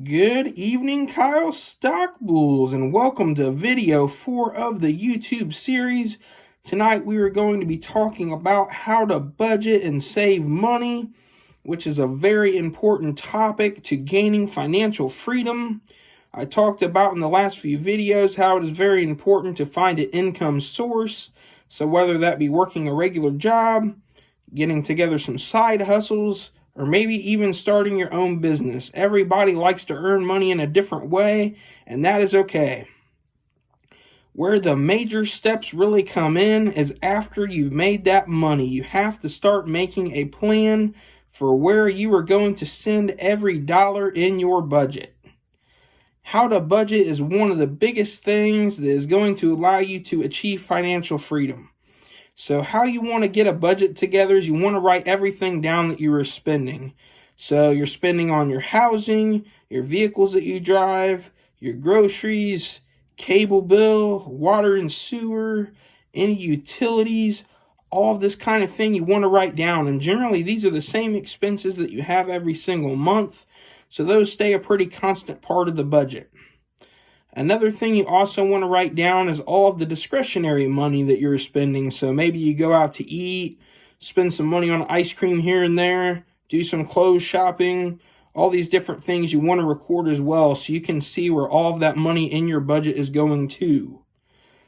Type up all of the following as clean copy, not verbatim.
Good evening, Kyle Stock Bulls, and welcome to video 4 of the YouTube series. Tonight we are going to be talking about how to budget and save money, which is a very important topic to gaining financial freedom. I talked about in the last few videos how it is very important to find an income source. So whether that be working a regular job, getting together some side hustles, or maybe even starting your own business. Everybody likes to earn money in a different way, and that is okay. Where the major steps really come in is after you've made that money. You have to start making a plan for where you are going to send every dollar in your budget. How to budget is one of the biggest things that is going to allow you to achieve financial freedom. So how you want to get a budget together is you want to write everything down that you are spending. So you're spending on your housing, your vehicles that you drive, your groceries, cable bill, water and sewer, any utilities, all of this kind of thing you want to write down. And generally these are the same expenses that you have every single month. So those stay a pretty constant part of the budget. Another thing you also want to write down is all of the discretionary money that you're spending. So maybe you go out to eat, spend some money on ice cream here and there, do some clothes shopping, all these different things you want to record as well so you can see where all of that money in your budget is going to.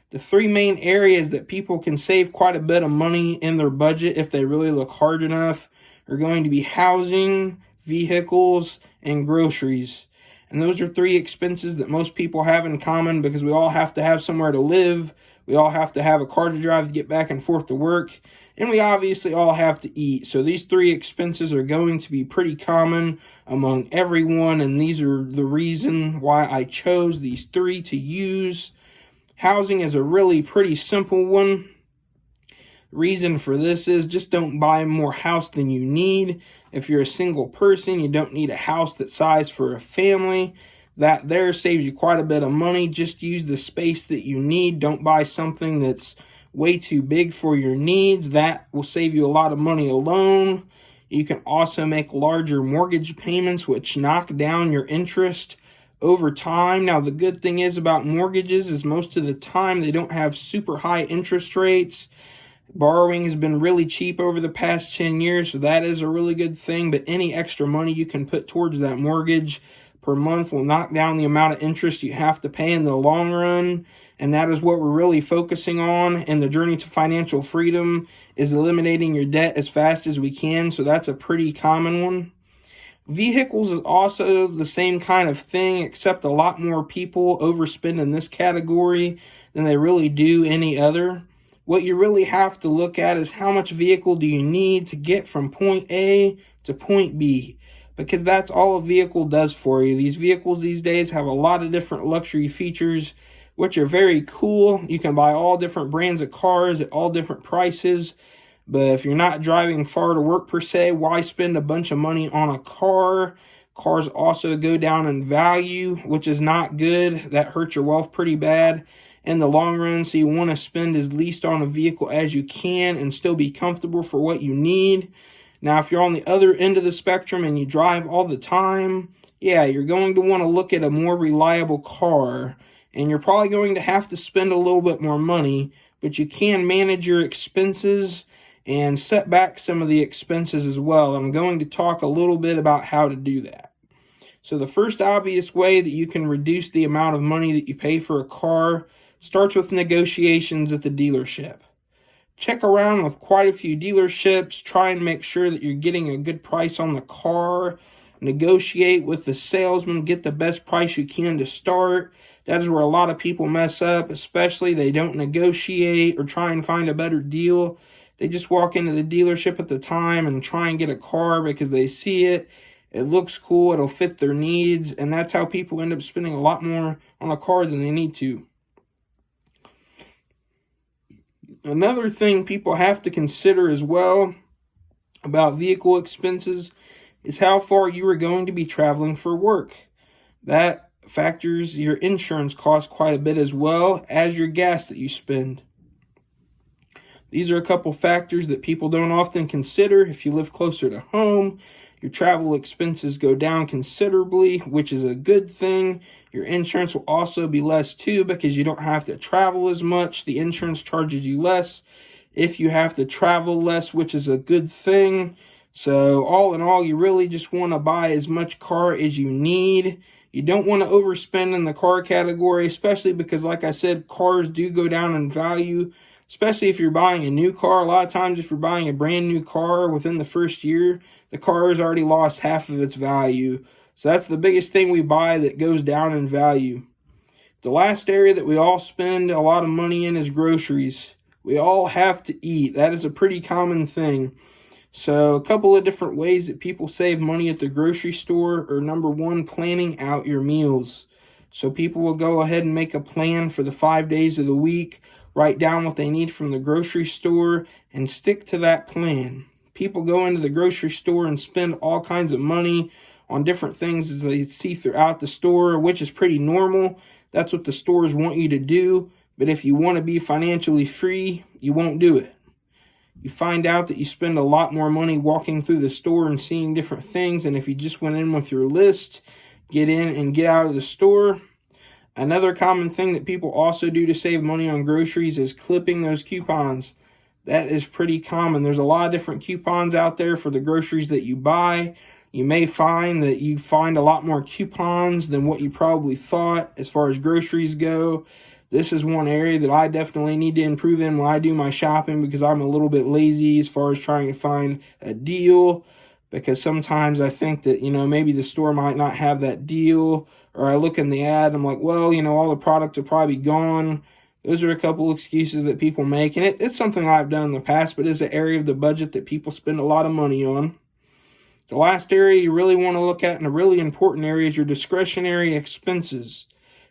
The three main areas that people can save quite a bit of money in their budget if they really look hard enough are going to be housing, vehicles, and groceries. And those are three expenses that most people have in common because we all have to have somewhere to live. We all have to have a car to drive to get back and forth to work. And we obviously all have to eat. So these three expenses are going to be pretty common among everyone. And these are the reason why I chose these three to use. Housing is a really pretty simple one. Reason for this is just don't buy more house than you need. If you're a single person, you don't need a house that size for a family. That there saves you quite a bit of money. Just use the space that you need. Don't buy something that's way too big for your needs. That will save you a lot of money alone. You can also make larger mortgage payments, which knock down your interest over time. Now, the good thing is about mortgages is most of the time they don't have super high interest rates. Borrowing has been really cheap over the past 10 years, so that is a really good thing. But any extra money you can put towards that mortgage per month will knock down the amount of interest you have to pay in the long run. And that is what we're really focusing on in the journey to financial freedom, is eliminating your debt as fast as we can. So that's a pretty common one. Vehicles is also the same kind of thing, except a lot more people overspend in this category than they really do any other. What you really have to look at is how much vehicle do you need to get from point A to point B, because that's all a vehicle does for you. These vehicles these days have a lot of different luxury features, which are very cool. You can buy all different brands of cars at all different prices, but if you're not driving far to work per se, why spend a bunch of money on a car? Cars also go down in value, which is not good. That hurts your wealth pretty bad in the long run, so you want to spend as least on a vehicle as you can and still be comfortable for what you need. Now, if you're on the other end of the spectrum and you drive all the time, yeah, you're going to want to look at a more reliable car, and you're probably going to have to spend a little bit more money, but you can manage your expenses and set back some of the expenses as well. I'm going to talk a little bit about how to do that. So the first obvious way that you can reduce the amount of money that you pay for a car starts with negotiations at the dealership. Check around with quite a few dealerships. Try and make sure that you're getting a good price on the car. Negotiate with the salesman. Get the best price you can to start. That is where a lot of people mess up, especially they don't negotiate or try and find a better deal. They just walk into the dealership at the time and try and get a car because they see it. It looks cool. It'll fit their needs. And that's how people end up spending a lot more on a car than they need to. Another thing people have to consider as well about vehicle expenses is how far you are going to be traveling for work. That factors your insurance costs quite a bit as well as your gas that you spend. These are a couple factors that people don't often consider. If you live closer to home, Your travel expenses go down considerably, which is a good thing. Your insurance will also be less too because you don't have to travel as much. The insurance charges you less if you have to travel less, which is a good thing. So all in all, you really just want to buy as much car as you need. You don't want to overspend in the car category, especially because, like I said, cars do go down in value, especially if you're buying a new car. A lot of times, if you're buying a brand new car within the first year, the car has already lost half of its value. So that's the biggest thing we buy that goes down in value. The last area that we all spend a lot of money in is groceries. We all have to eat. That is a pretty common thing. So a couple of different ways that people save money at the grocery store are, number one, planning out your meals. So people will go ahead and make a plan for the 5 days of the week, write down what they need from the grocery store, and stick to that plan. People go into the grocery store and spend all kinds of money on different things as they see throughout the store, which is pretty normal. That's what the stores want you to do. But if you want to be financially free, you won't do it. You find out that you spend a lot more money walking through the store and seeing different things. And if you just went in with your list, get in and get out of the store. Another common thing that people also do to save money on groceries is clipping those coupons. That is pretty common. There's a lot of different coupons out there for the groceries that you buy. You may find that you find a lot more coupons than what you probably thought as far as groceries go. This is one area that I definitely need to improve in when I do my shopping because I'm a little bit lazy as far as trying to find a deal, because sometimes I think that, maybe the store might not have that deal, or I look in the ad and I'm like, well, all the products are probably gone. Those are a couple excuses that people make, and it's something I've done in the past, but it's an area of the budget that people spend a lot of money on. The last area you really want to look at, and a really important area, is your discretionary expenses.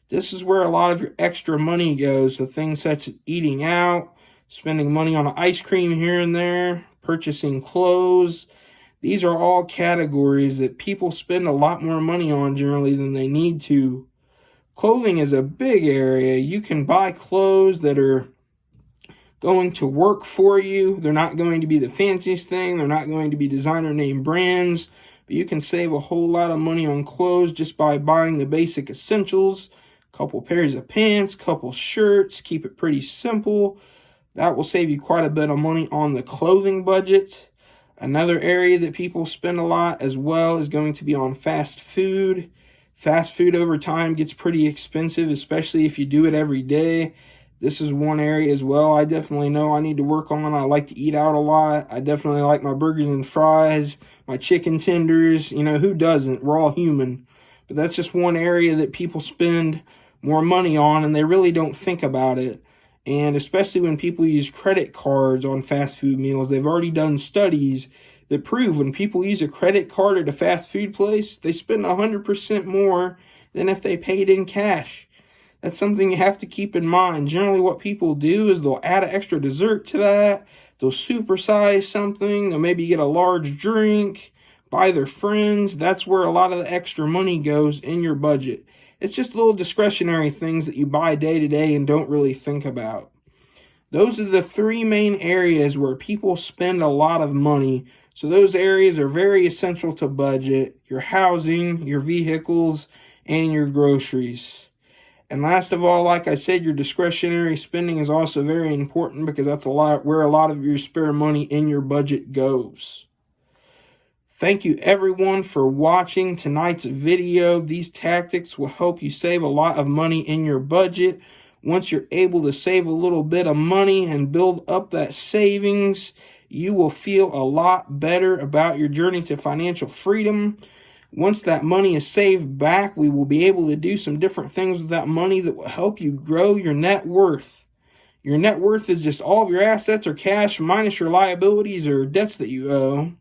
This is where a lot of your extra money goes to things such as eating out, spending money on ice cream here and there, purchasing clothes. These are all categories that people spend a lot more money on generally than they need to. Clothing is a big area. You can buy clothes that are going to work for you. They're not going to be the fanciest thing. They're not going to be designer name brands. But you can save a whole lot of money on clothes just by buying the basic essentials. Couple pairs of pants, couple shirts, keep it pretty simple. That will save you quite a bit of money on the clothing budget. Another area that people spend a lot as well is going to be on fast food. Fast food over time gets pretty expensive, especially if you do it every day. This is one area as well I definitely know I need to work on. I like to eat out a lot. I definitely like my burgers and fries, my chicken tenders. Who doesn't? We're all human. But that's just one area that people spend more money on, and they really don't think about it. And especially when people use credit cards on fast food meals, they've already done studies that prove when people use a credit card at a fast food place, they spend 100% more than if they paid in cash. That's something you have to keep in mind. Generally, what people do is they'll add an extra dessert to that. They'll supersize something. They'll maybe get a large drink, buy their friends. That's where a lot of the extra money goes in your budget. It's just little discretionary things that you buy day to day and don't really think about. Those are the three main areas where people spend a lot of money. So those areas are very essential to budget: your housing, your vehicles, and your groceries. And last of all, like I said, your discretionary spending is also very important because that's where a lot of your spare money in your budget goes. Thank you everyone for watching tonight's video. These tactics will help you save a lot of money in your budget. Once you're able to save a little bit of money and build up that savings, you will feel a lot better about your journey to financial freedom. Once that money is saved back, we will be able to do some different things with that money that will help you grow your net worth. Your net worth is just all of your assets or cash minus your liabilities or debts that you owe.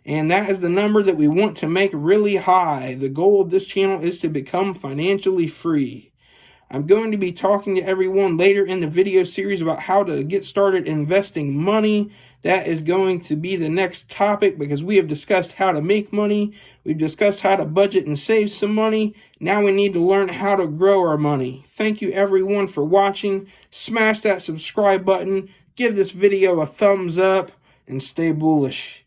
And that is the number that we want to make really high. The goal of this channel is to become financially free. I'm going to be talking to everyone later in the video series about how to get started investing money. That is going to be the next topic because we have discussed how to make money. We've discussed how to budget and save some money. Now we need to learn how to grow our money. Thank you everyone for watching. Smash that subscribe button. Give this video a thumbs up and stay bullish.